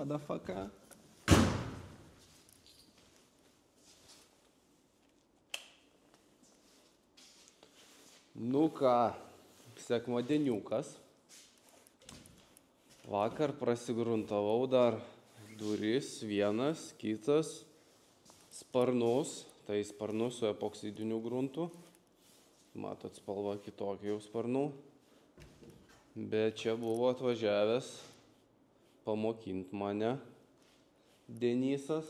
motherfucker. Nu ką, sekmadieniukas. Vakar prasigruntavau dar duris, vienas, kitas, sparnus, tai sparnus su epoksidiniu gruntu. Matot, spalva kitokia jau sparnų. Bet čia buvo atvažiavęs pamokinti mane Denisas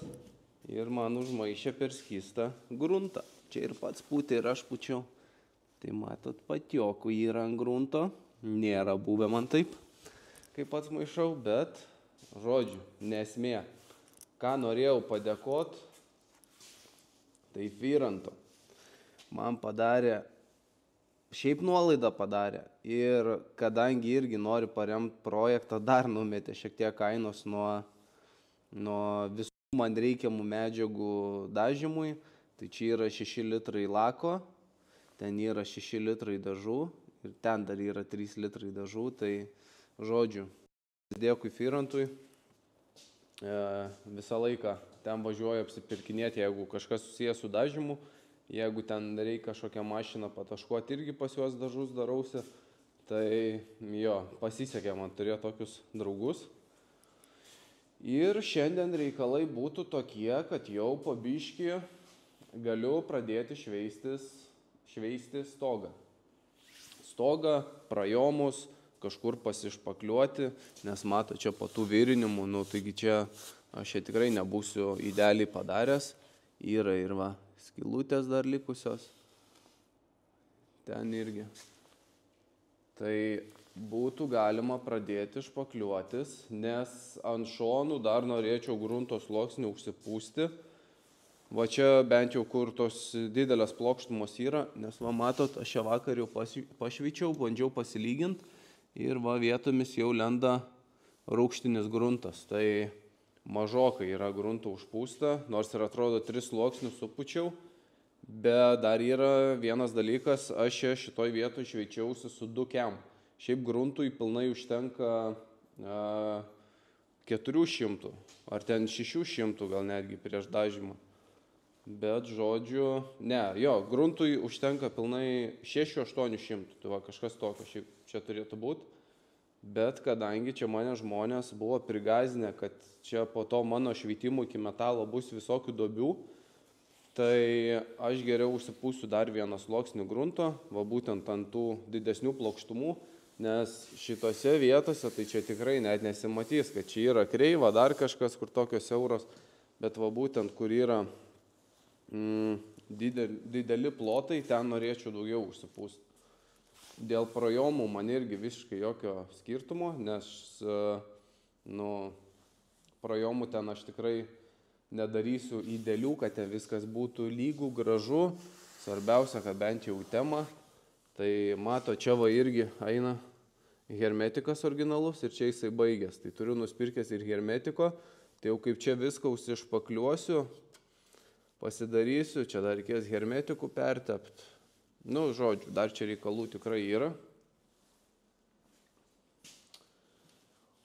ir man užmaišė per skystą gruntą. Čia ir pats pūtė ir aš pučiau. Tai matot, patiokų yra ant grunto. Nėra buvę man taip, kaip pats maišau, bet žodžiu, nesmė. Ką norėjau padėkot, tai Vyranto. Man padarė, šiaip nuolaidą padarė ir kadangi irgi nori paremti projektą, dar numetė šiek tiek kainos nuo visų man reikiamų medžiagų dažymui. Tai čia yra 6 litrai lako, ten yra 6 litrai dažų ir ten dar yra 3 litrai dažų. Tai žodžiu, dėkui Vyrantui. Visą laiką ten važiuoju apsipirkinėti, jeigu kažkas susijęs su dažymu. Jeigu ten reikia kažkokią mašiną pataškuoti, irgi pas juos dažus darausi. Tai jo, pasisekė man turėjo tokius draugus. Ir šiandien reikalai būtų tokie, kad jau po biškį galiu pradėti šveisti stogą. Stogą, prajomus, kažkur pasišpakliuoti, nes mato čia po tų virinimų, taigi čia aš čia tikrai nebūsiu idealiai padaręs. Yra ir va, skylutės dar likusios. Ten irgi. Tai būtų galima pradėti špakliuotis, nes ant šonų dar norėčiau grunto sluoksnį užsipūsti. Va čia bent jau kur tos didelės plokštumos yra, nes va matot, aš čia vakar jau pašvyčiau, bandžiau pasilyginti ir va vietomis jau lenda rūgštinis gruntas. Tai mažokai yra grunto užpūsta, nors ir atrodo 3 sluoksnius supučiau, bet dar yra vienas dalykas, aš čia šitoj vietoj šveičiausi su 2 kem. Šiaip gruntui pilnai užtenka 400 ar ten 600 gal netgi prieš dažymą. Bet žodžiu, gruntui užtenka pilnai 600-800, tai va kažkas tokio šiaip čia turėtų būti. Bet kadangi čia mane žmonės buvo prigazinę, kad čia po to mano šveitimų iki metalo bus visokių duobių, tai aš geriau užsipūsiu dar vieną sluoksnį grunto, va būtent ant tų didesnių plokštumų, nes šitose vietose tai čia tikrai net nesimatys, kad čia yra kreiva, dar kažkas, kur tokios siauros, bet va būtent kur yra dideli plotai, ten norėčiau daugiau užsipūsti. Dėl projomų man irgi visiškai jokio skirtumo, nes projomų ten aš tikrai nedarysiu idealių, kad ten viskas būtų lygų, gražu. Svarbiausia, kad bent jau tema. Tai mato, čia va irgi eina hermetikas originalus ir čia jisai baigęs. Tai turiu nusipirkęs ir hermetiko. Tai jau kaip čia viską užsišpakliuosiu, pasidarysiu, čia dar reikės hermetikų pertepti. Žodžiu, dar čia reikalų tikrai yra.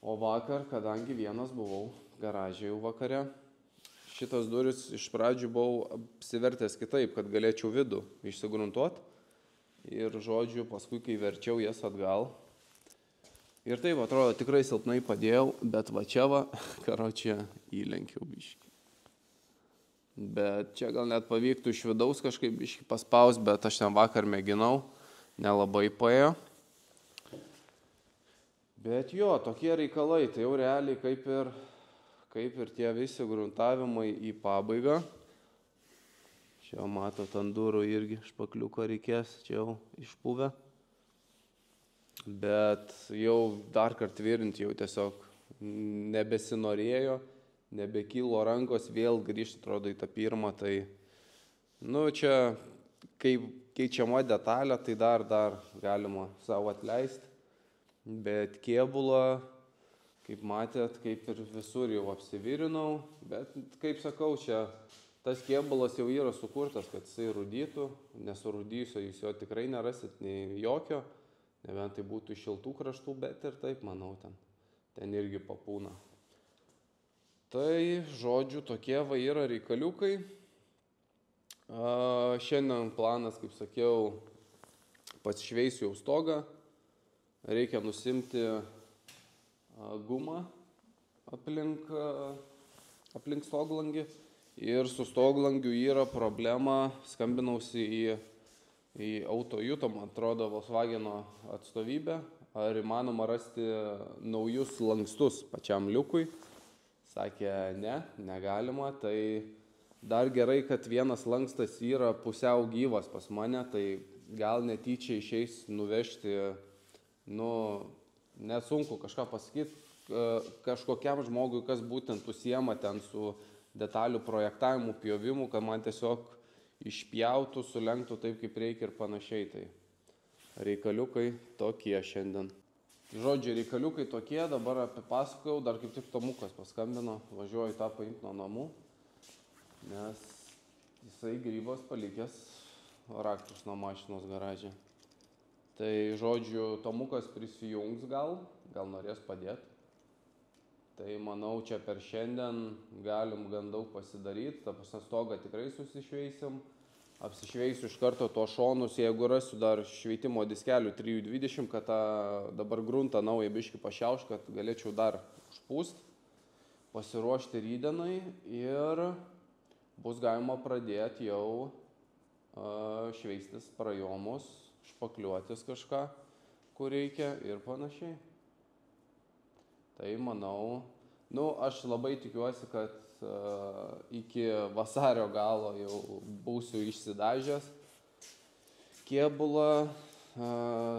O vakar, kadangi vienas buvau garaže jau vakare, šitas duris iš pradžių buvau apsivertęs kitaip, kad galėčiau vidų išsigruntuoti. Ir žodžiu, paskui, kai verčiau jas atgal. Ir taip, atrodo, tikrai silpnai padėjau, bet va čia va, karočią įlenkiau biškį. Bet čia gal net pavyktų iš vidaus kažkaip biškį paspaus, bet aš ten vakar mėginau, nelabai paėjo. Bet jo, tokie reikalai, tai jau realiai kaip ir tie visi gruntavimai į pabaigą. Čia matot, ant durų irgi špakliuko reikės, čia jau išpuvę. Bet jau dar kart virinti jau tiesiog nebesinorėjo. Nebekilo rankos, vėl grįžti, atrodo, į tą pirmą, tai, čia, kai keičiama detalė, tai dar galima savo atleisti, bet kėbulą, kaip matėt, kaip ir visur jau apsivirinau, bet, kaip sakau, čia tas kėbulas jau yra sukurtas, kad jisai rūdytų, nesurūdysio jūs jo tikrai nerasit nei jokio, nebent tai būtų iš šiltų kraštų, bet ir taip, manau, ten irgi papūna. Tai, žodžiu, tokie va yra reikaliukai. Šiandien planas, kaip sakiau, pasišveisiu jau stogą. Reikia nusimti gumą aplink stoglangį. Ir su stoglangiu yra problema, skambinausi į Autojuto, man atrodo, Volkswageno atstovybę. Ar įmanoma rasti naujus lankstus pačiam liukui? Sakė, ne, negalima. Tai dar gerai, kad vienas lankstas yra pusiau gyvas pas mane, tai gal netyčia išeis nuvežti, nesunku kažką pasakyti, kažkokiam žmogui, kas būtent užsiema ten su detalių projektavimu, pjovimu, kad man tiesiog išpjautų, sulenktų taip, kaip reikia ir panašiai. Tai reikaliukai tokie šiandien. Žodžiu, reikaliukai tokie, dabar apipasakojau, dar kaip tik Tomukas paskambino, važiuoju tą paimti nuo namų, nes jisai Grybos palikęs raktus nuo mašinos garaže. Tai žodžiu, Tomukas prisijungs gal norės padėti. Tai manau, čia per šiandien galim gan daug pasidaryti, ta prasme stogą tikrai susišveisim. Apsišveisiu iš karto to šonus, jeigu rasiu dar šveitimo diskelių 320, kad tą dabar gruntą naują biškį pašiauš, kad galėčiau dar užpūsti, pasiruošti rytdienai ir bus galima pradėti jau šveistis prajomus, špakliuotis kažką, kur reikia ir panašiai. Tai manau, aš labai tikiuosi, kad iki vasario galo jau būsiu išsidažęs. Kėbulą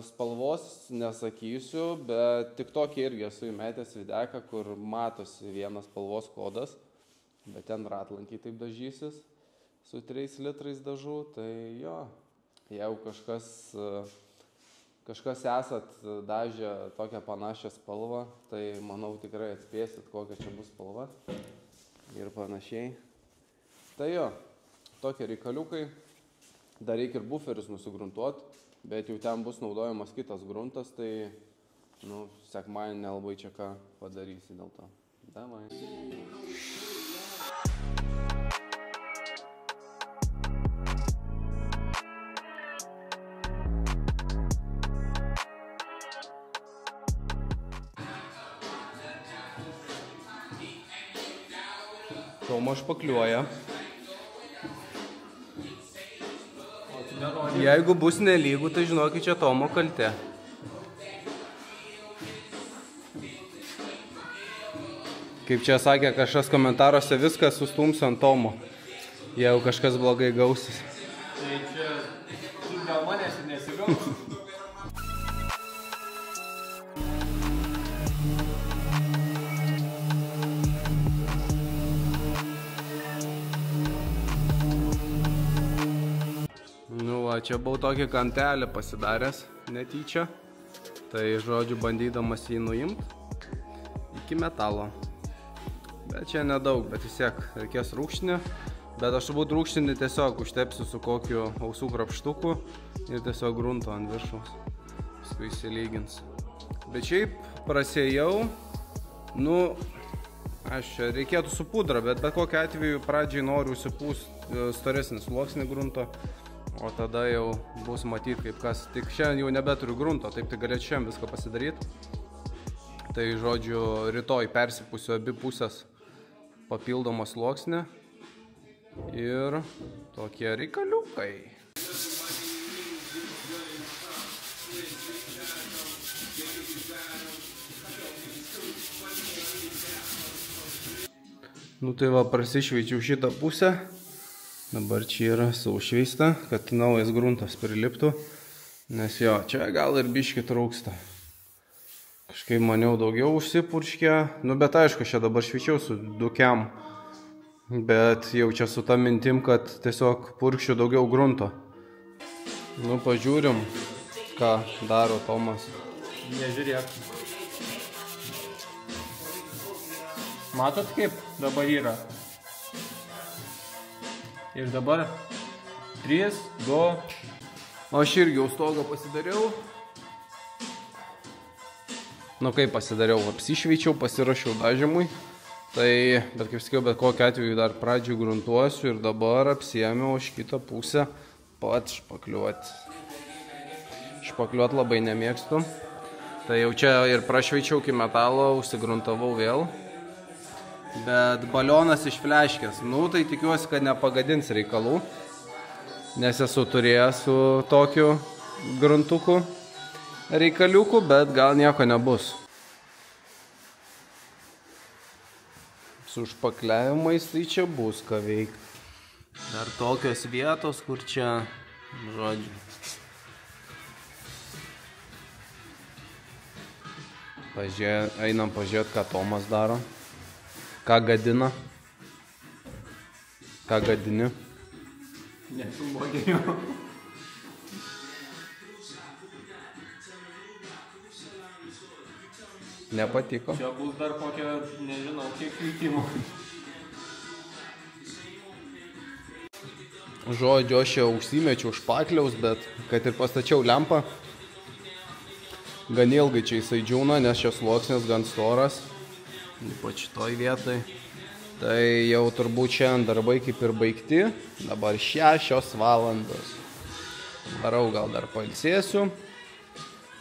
spalvos nesakysiu, bet tik tokį irgi esu įmetęs videką, kur matosi vienas spalvos kodas, bet ten ratlankiai taip dažysis su 3 litrais dažų. Tai jo, jeigu kažkas esat dažę tokią panašią spalvą, tai manau tikrai atspėsit, kokia čia bus spalva ir panašiai. Tai jo, tokie reikaliukai. Dar reikia ir buferius nusigruntuoti, bet jau ten bus naudojamas kitas gruntas, tai sekmadienį nelabai čia ką padarysi dėl to. Davai. Tomo špakliuoja. Jeigu bus nelygų, tai žinokit, čia Tomo kaltė. Kaip čia sakė kažkas komentaruose, viskas sustumsiu ant Tomo, jeigu kažkas blogai gausis. Tai čia dėl manęs ir nesigaus. Čia buvau tokį kantelį pasidaręs netyčia, tai žodžiu bandydamas jį nuimti iki metalo. Bet čia nedaug, bet vis tiek reikės rūkštinį, bet aš turbūt rūkštinį tiesiog užtepsiu su kokiu ausų krapštuku ir tiesiog grunto ant viršaus, paskui įsilygins. Bet šiaip prasėjau, aš čia reikėtų su pudra, bet kokiu atveju pradžiai noriu užsipūsti storesnį sluoksnį grunto. O tada jau bus matyti kaip kas. Tik šiandien jau nebeturiu grunto, taip tai galėčiau šiandien viską pasidaryti. Tai žodžiu, rytoj persipūsiu abi pusės papildomą sluoksnį. Ir tokie reikaliukai. Tai va, prasišveičiau šitą pusę. Dabar čia yra saušveista, kad naujas gruntas priliptų, nes jo, čia gal ir biškį trūksta. Kažkaip maniau daugiau užsipurškė, bet aišku, čia dabar šveičiau su dukiam, bet jau čia su ta mintim, kad tiesiog purkščiu daugiau grunto. Pažiūrim, ką daro Tomas. Nežiūrėk. Matot, kaip dabar yra? Ir dabar 3, 2. Aš irgi jau stogą pasidariau. Kaip pasidariau, apsišveičiau, pasirašiau dažymui. Tai, bet kaip sakiau, bet kokiu atveju dar pradžių gruntuosiu ir dabar apsiėmiau už kitą pusę pat špakliuoti. Špakliuoti labai nemėgstu. Tai jau čia ir prašveičiau iki metalo, užsigruntavau vėl. Bet balionas išfleškės. Nu, tai tikiuosi, kad nepagadins reikalų. Nes esu turėjęs su tokiu gruntuku reikaliuku, bet gal nieko nebus. Su špakliavimais tai čia bus ką veikti. Dar tokios vietos, kur čia, žodžiu. Einam pažiūrėti, ką Tomas daro. Ką gadina? Ką gadini? Nesumogėjau. Nepatiko? Čia bus dar kokia, nežinau, kiek kveitimų. Žodžiu, aš jau užsimečiau špakliaus, bet kad ir pastačiau lempą, gan ilgai čia jisai džiūna, nes šios sluoksnis gan storas, ypač šitoj vietoj. Tai jau turbūt šiandien darbai kaip ir baigti, dabar 6 valandos. Varau gal dar pailsėsiu,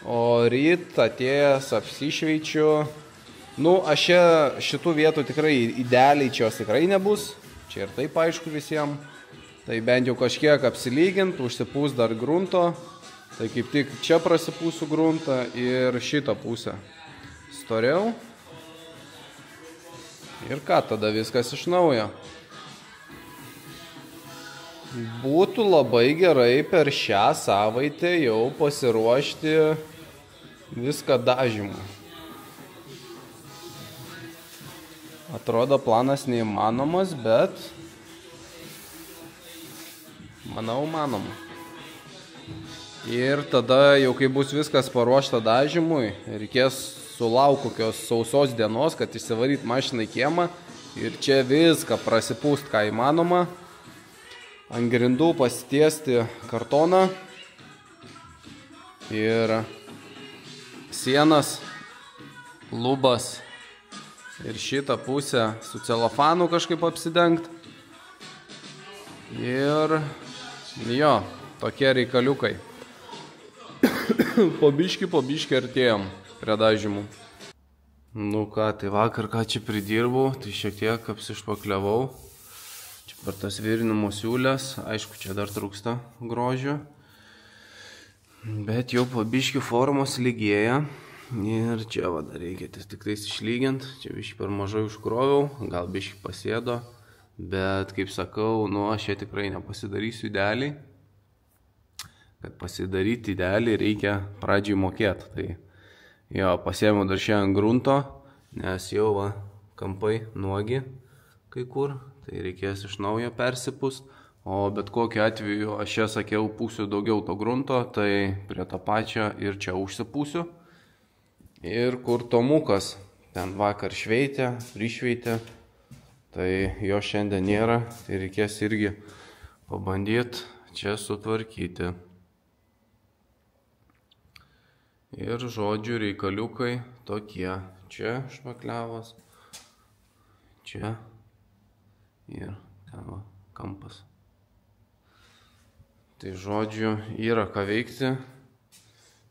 o ryt atėjęs apsišveičiu. Nu, aš šitų vietų tikrai idealiai čia jos tikrai nebus, čia ir taip aišku visiems. Tai bent jau kažkiek apsilygint, užsipūs dar grunto, tai kaip tik čia prasipūsiu gruntą ir šitą pusę storiau. Ir ką, tada viskas iš naujo. Būtų labai gerai per šią savaitę jau pasiruošti viską dažymui. Atrodo, planas neįmanomas, bet manau, manoma. Ir tada jau kai bus viskas paruošta dažymui, reikės sulauk kokios sausos dienos, kad išsivaryt mašiną į kiemą ir čia viską prasipūst, ką įmanoma. Ant grindų pasitiesti kartoną ir sienas, lubas ir šitą pusę su celofanu kažkaip apsidengt. Ir jo, tokie reikaliukai. Po biškį artėjom prie dažymų. Nu ką, tai vakar ką čia pridirbau, tai šiek tiek apsišpakliavau. Čia per tas virinimo siūlės, aišku, čia dar trūksta grožio. Bet jau po biškį formos lygėja. Ir čia va dar reikia tik tais išlygint. Čia biškį per mažai užkroviau, gal biškį pasėdo. Bet kaip sakau, nu aš čia tikrai nepasidarysiu idealiai. Kad pasidaryti idealiai reikia pradžiai mokėti. Tai jo, pasiėmiau dar šiandien grunto, nes jau va, kampai nuogi kai kur. Tai reikės iš naujo persipūst. O bet kokiu atveju aš čia sakiau, pūsiu daugiau to grunto, tai prie to pačio ir čia užsipūsiu. Ir kur Tomukas, ten vakar šveitė, prišveitė, tai jo šiandien nėra, tai reikės irgi pabandyti čia sutvarkyti. Ir žodžiu reikaliukai tokie. Čia špakliavas, čia ir ten va, kampas. Tai žodžiu yra ką veikti.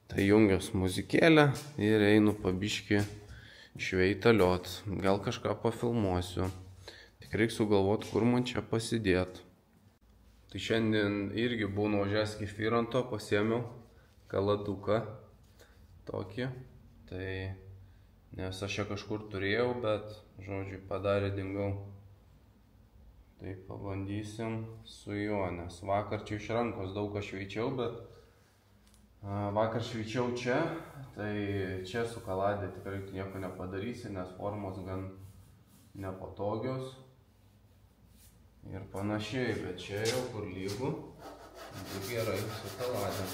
Tai jungiuos muzikėlę ir einu pabiškį šveitaliot. Gal kažką pafilmuosiu. Tik reikia sugalvoti, kur man čia pasidėt. Tai šiandien irgi buvau nuvažiavęs iki Firanto, pasiėmiau kaladuką. Tokį. Tai nes aš čia kažkur turėjau, bet, žodžiu, padarė dingau. Tai pabandysim su juo, nes vakar čia iš rankos daug ką šveičiau, bet vakar šveičiau čia, tai čia su kaladė tikrai nieko nepadarysi, nes formos gan nepatogios ir panašiai, bet čia jau kur lygu, tai gerai su kaladė.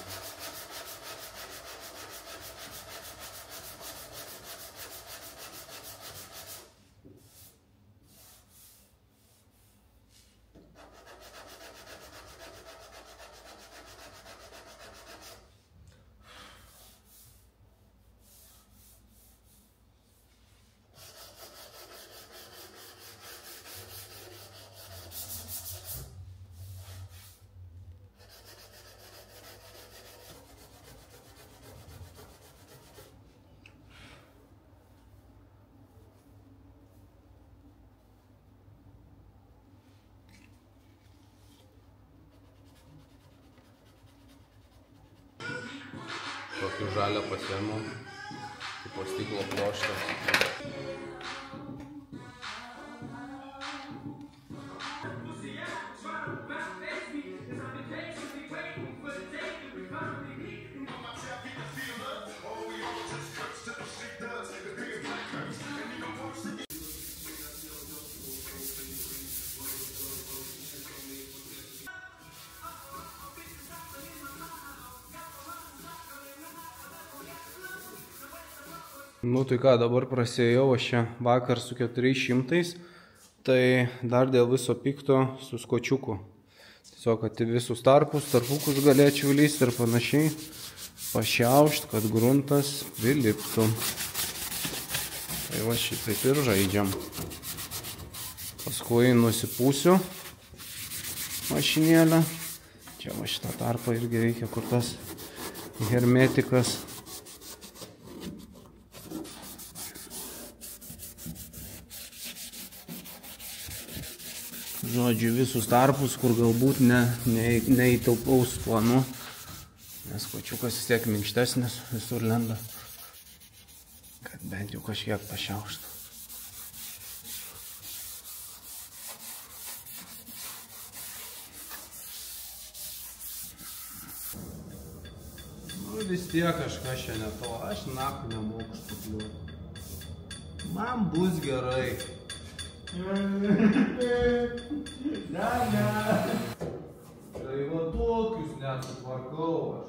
Tokį žalę pasiėmiau, tipo stiklo ploštą. Nu tai ką, dabar prasėjau aš čia vakar su 400, tai dar dėl viso pikto su skočiuku. Tiesiog, kad visus tarpukus galėčiau lysti ir panašiai pašiaušt, kad gruntas priliptų. Tai va šitaip ir žaidžiam. Paskui nusipūsiu mašinėlę. Čia va šitą tarpą irgi reikia, kur tas hermetikas. Žodžiu, visus tarpus, kur galbūt neįtilpaus planu, nes kočiukas vis tiek minkštesnis, visur lenda, kad bent jau kažkiek pašiauštų. Nu vis tiek kažkas čia ne to, aš naku nemoku štukliuoti. Man bus gerai. Tai va tokius nesutvarkau aš.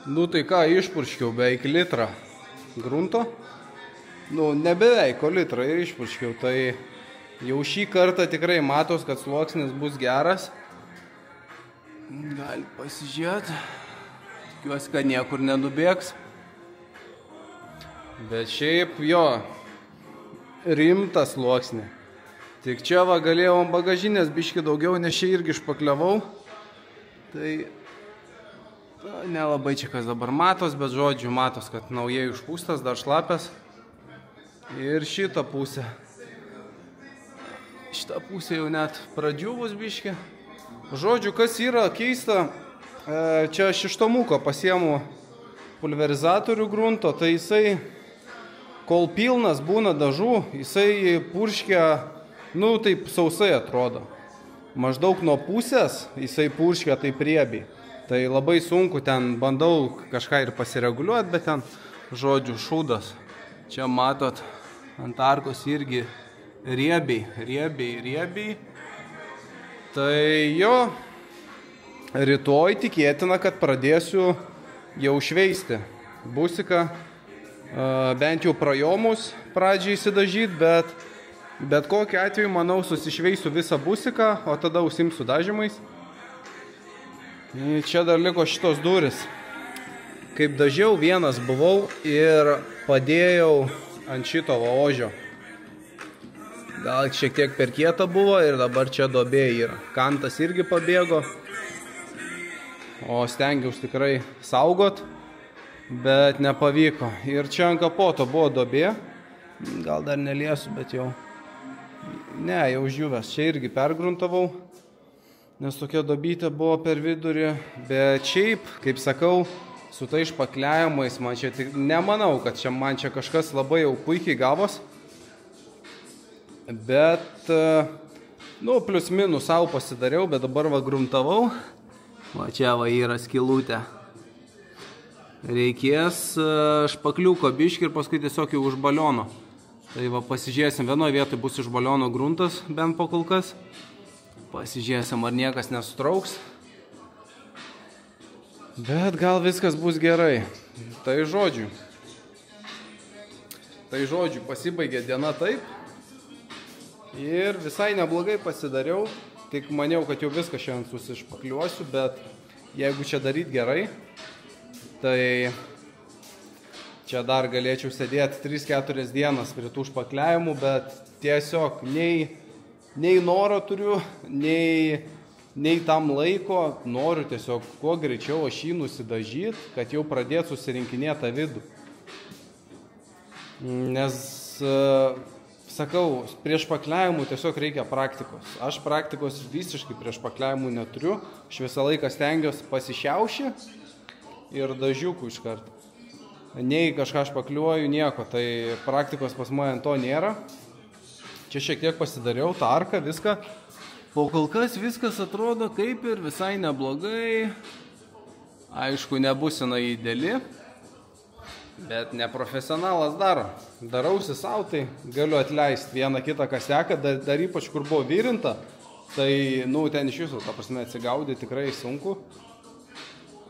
Nu tai ką, išpurškiau beveik litrą grunto. Nu, ne beveik, o litrą ir išpurškiau. Tai jau šį kartą tikrai matos, kad sluoksnis bus geras. Gali pasižiūrėti. Tikiuosi, kad niekur nenubėgs. Bet šiaip jo, rimtas sluoksnį. Tik čia va galėjau ant bagažinės biškį daugiau, nes čia irgi išpakliavau. Tai nelabai čia kas dabar matos, bet žodžiu matos, kad naujai užpūstas, dar šlapias. Ir šitą pusę. Šitą pusę jau net pradžiūvus biškį. Žodžiu, kas yra keista, čia aš iš tomuko pasiemu pulverizatorių grunto, tai jisai, kol pilnas būna dažų, jisai purškia, nu taip sausai atrodo. Maždaug nuo pusės jisai purškia taip riebiai. Tai labai sunku, ten bandau kažką ir pasireguliuoti, bet ten, žodžiu, šūdas. Čia matot, ant arkos irgi riebiai. Tai jo, rytoj tikėtina, kad pradėsiu jau šveisti busiką. Bent jau prajomus pradžiai įsidažyti, bet kokiu atveju, manau, susišveisiu visą busiką, o tada užsimsiu dažymais. Čia dar liko šitos duris. Kaip dažiau, vienas buvau ir padėjau ant šito ožio. Gal šiek tiek per kieta buvo ir dabar čia duobė yra. Kantas irgi pabėgo. O stengiausi tikrai saugot, bet nepavyko. Ir čia ant kapoto buvo duobė. Gal dar neliesiu, bet jau. Ne, jau užjuvęs. Čia irgi pergruntavau. Nes tokia duobytė buvo per vidurį, bet šiaip, kaip sakau, su tai išpakliavimais, man čia tik nemanau, kad čia man čia kažkas labai jau puikiai gavos, bet, nu, plius minus savo pasidariau, bet dabar va gruntavau, va čia va yra skylutė. Reikės špakliuko biškį ir paskui tiesiog jau už baliono. Tai va pasižiūrėsim, vienoje vietoje bus iš baliono gruntas, bent po kol kas. Pasižiūrėsim, ar niekas nesutrauks. Bet gal viskas bus gerai. Tai žodžiu, pasibaigė diena taip. Ir visai neblogai pasidariau. Tik maniau, kad jau viską šiandien susišpakliuosiu, bet jeigu čia daryti gerai, tai Čia dar galėčiau sėdėti 3-4 dienas prie tų špakliavimų, bet tiesiog nei noro turiu, nei tam laiko, noriu tiesiog kuo greičiau aš jį nusidažyti, kad jau pradėt susirinkinėti tą vidų. Nes, sakau, prie špakliavimų tiesiog reikia praktikos. Aš praktikos visiškai prie špakliavimų neturiu, aš visą laiką stengiuosi pasišiaušį ir dažiukų iš karto. Nei kažką špakliuoju, nieko, tai praktikos pas mane ant to nėra. Čia šiek tiek pasidariau tą arką, viską. Po kol kas viskas atrodo kaip ir visai neblogai. Aišku, nebus jinai ideali, bet neprofesionalas daro. Darausi savo, tai galiu atleisti vieną kitą kaseką, dar ypač kur buvo virinta, tai, ten iš jūsų, ta prasme, atsigaudė tikrai sunku.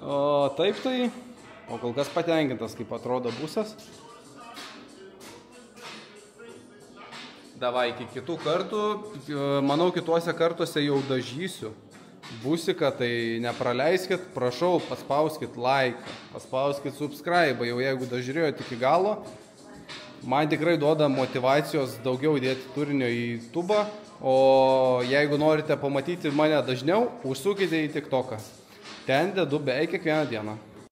O taip tai, o kol kas patenkintas, kaip atrodo busas. Davai, iki kitų kartų, manau, kituose kartuose jau dažysiu busiką, tai nepraleiskit, prašau, paspauskit like, paspauskit subscribe, jau jeigu dažiūrėjot iki galo. Man tikrai duoda motyvacijos daugiau dėti turinio į YouTube'ą, o jeigu norite pamatyti mane dažniau, užsukite į TikToką. Ten dedu beveik kiekvieną dieną.